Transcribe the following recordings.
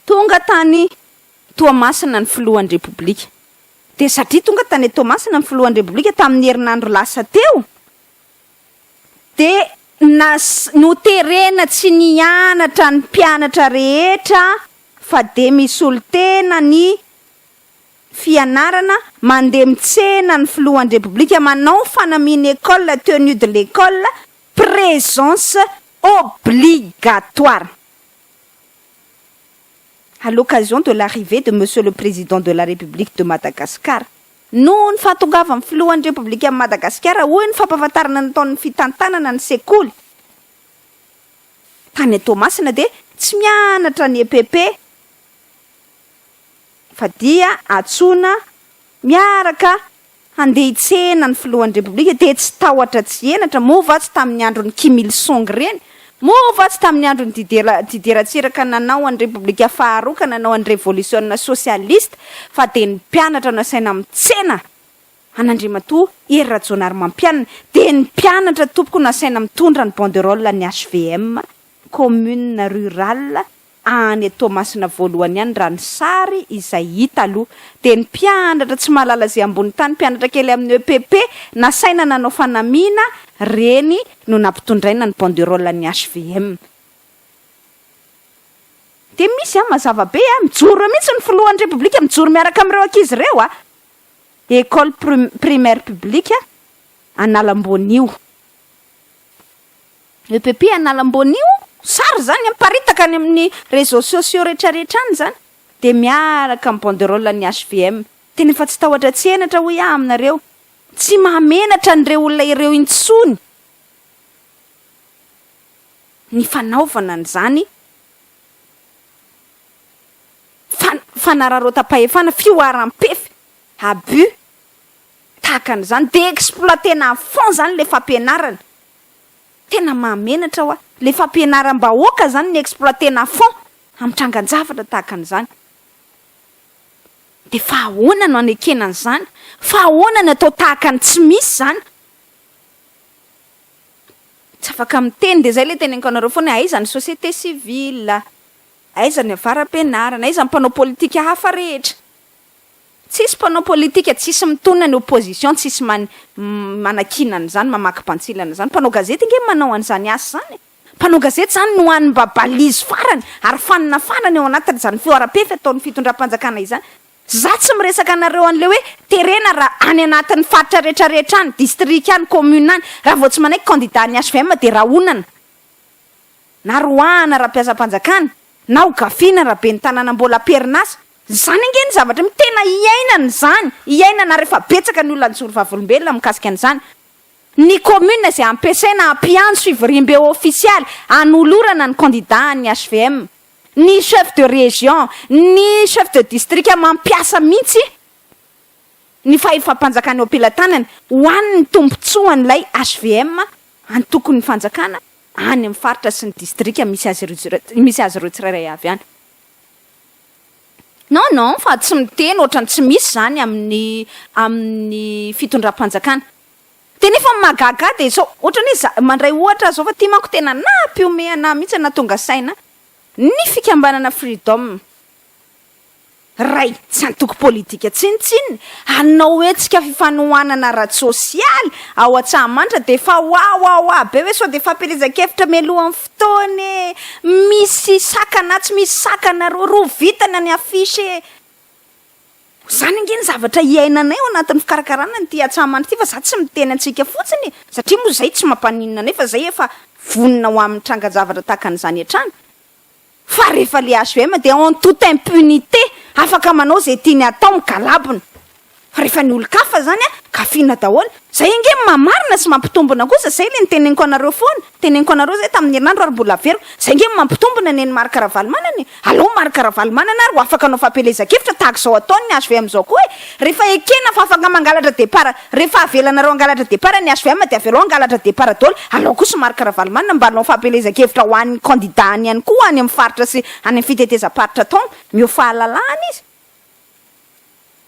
Tonga tany Toamasina ny filohan'ny repoblika. De satria tonga tany Toamasina ny filohan'ny repoblika tamin'ny herinandro lasa teo. De noterena tsy nianatra ny mpianatra rehetra fa de misy olo-tena ny fianarana mandeha mitsena ny filohan'ny repoblika manao fanamiana école, tenue de l'école, présence obligatoire. À l'occasion de l'arrivée de Monsieur le Président de la République de Madagascar. Noho ny fahatongava amin'ny filohan'ny repoblika Madagasikara hoy ny fampahafantarana nataon'ny fitantanana ny sekoly. Tany Toamasina de tsy mianatra ny EPP fa dia atsona miaraka handeha hitsena ny filohan'ny repoblika de tsy tahotra tsy enatra movatsy tamin'ny andron'ny Kim Il Sung reny. Movatsy tamin'ny andron'ny dideratsiraka nanao an'ny repoblika faharoa ka nanao an'ny révolution socialiste fa de ny mpianatra nasaina mitsena an'Andriamatoa Hery Rajaonarimampianina de ny mpianatra tompoko nasaina mitondra ny banderole ny HVM commune rurale any Toamasina voalohany ihany raha ny sary izay hita aloha. De ny mpianatra tsy mahalala zay ambony tany mpianatra kely amin'ny EPP nasaina nanao fanamiana reny no nampitondraina ny banderole ny HVM. De misy mazava be mijoro mihitsy ny filohan'ny repoblika mijoro miaraka amin'ireo ankizy ireo école primaire publique Analambonio. EPP Analambonio sary zany amparitaka any amin'ny réseaux sociaux rehetrarehetra any zany de miaraka amin'ny banderole ny HVM. De nefa tsy tahotra tsy enatra hoy aminareo. Tsy mahamenatra an'ireo olona ireo intsony ny fanaovana an'izany fanararotam-pahefana fioaram-pefy abus tahaka an'izany de exploitena fond zany le fampianarana. Tena mahamenatra hoa le fampianaram-bahoaka zany ny exploitena fond amin'ny trangan-javatra tahaka an'izany. De fa ahoana no anekena an'izany? Fa ahoana no atao tahaka ny tsy misy zany? Tsy afaka miteny de zay le teneniko anareo foana aiza ny société civile, aiza ny avaram-pianarana, aiza ny mpanao politika hafa rehetra. Tsisy mpanao politika, tsisy mitona ny opposition, tsisy manakina an'izany, mamaky pantsilana zany. Mpanao gazety nge manao an'izany asa zany. Mpanao gazety zany no an'ny babalizy farany ary fanina farany eo anatin'izany fioaram-pefy ataon'ny fitondram-panjakana izany. Za tsy miresaka anareo an'le hoe terena raha any anatin'ny faritra rehetrarehetra any, district any, commune any, raha vao tsy manaiky candidat ny HVM de raha onana. Na roana raha mpiasa-panjakana, na ogafina raha be ny tanàna mbola perinasa. Zany nge ny zavatra tena iainana zany. Iainana rehefa betsaka ny olona nijoro vavolombelona mikasika an'izany. Ny commune zay ampiasaina ampiandro fivoriam-beo official anolorana ny candidat ny HVM. Ny chef de région, ny chef de district mampiasa mihitsy ny fahefa-panjakana eo ampelantanany ho an'ny tombontsoan'ilay HVM antokony fanjakana any amin'ny faritra sy ny district misy azy ireo tsirairay avy any. Non, fa tsy miteny ohatrany tsy misy zany amin'ny fitondram-panjakana. De nefa magaga de zao ohatrany mandray ohatra zao fa ty manko tena nampiome ana mihitsy natonga saina ny fikambanana freedom. Ray tsy antoko politika tsinitsiny, anao etsika fifanohanana ara-sosialy ao Antsahamanitra de fa wa be hoe so de fampelezakevitra melohan'ny fotoana misy sakana tsy misy sakana roa vitana ny afishe. Zany nge ny zavatra iainanay ao anatin'ny fikarakarana ny ty Antsahamanitra ty fa za tsy miteny antsika fotsiny satria moa zay tsy mampaninona nefa zay efa vonina ho amin'ny trangan-javatra tahaka an'izany hatrany. Fa rehefa le HVM de en toute impunité afaka manao zay tiany atao migalabona. Fa rehefa ny olo-kafa zany kafiana daholo. Zay nge mamarina sy mampitombona kosa zay le niteneniko anareo foana. Teneniko anareo zay tamin'ny herinandro ary mbola very. Zay nge mampitombona neny Marc Ravalomanana. Allo Marc Ravalomanana ro afaka anao fampelezakevitra tahaka zao ataony ny HVM zao koa. Rehefa ekena fa afaka mangalatra départ, rehefa avelanareo angalatra départ ny HVM de avelao angalatra départ daholo. Allo kosa Marc Ravalomanana mba anao fampelezakevitra ho an'ny candidat ihany koa any amin'ny faritra sy any amin'ny fitetezam-paritra taona mio fahalalahana izy.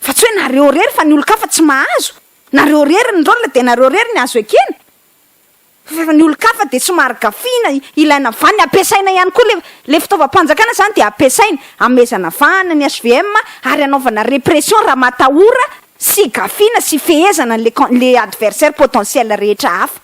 Fa tsy hoe nareo rery fa ny olo-kafa tsy mahazo. nareo rery ny rôla de nareo rery ny azo ekena fa ny olo-kafa de somary gafiana ilaina vany ampiasaina ihany koa le fitaovam-panjakana zany de ampiasaina amezana vana ny SVM ary anaovana répression raha matahora sy gafiana sy fehezana le adversaire potentiel rehetra hafa.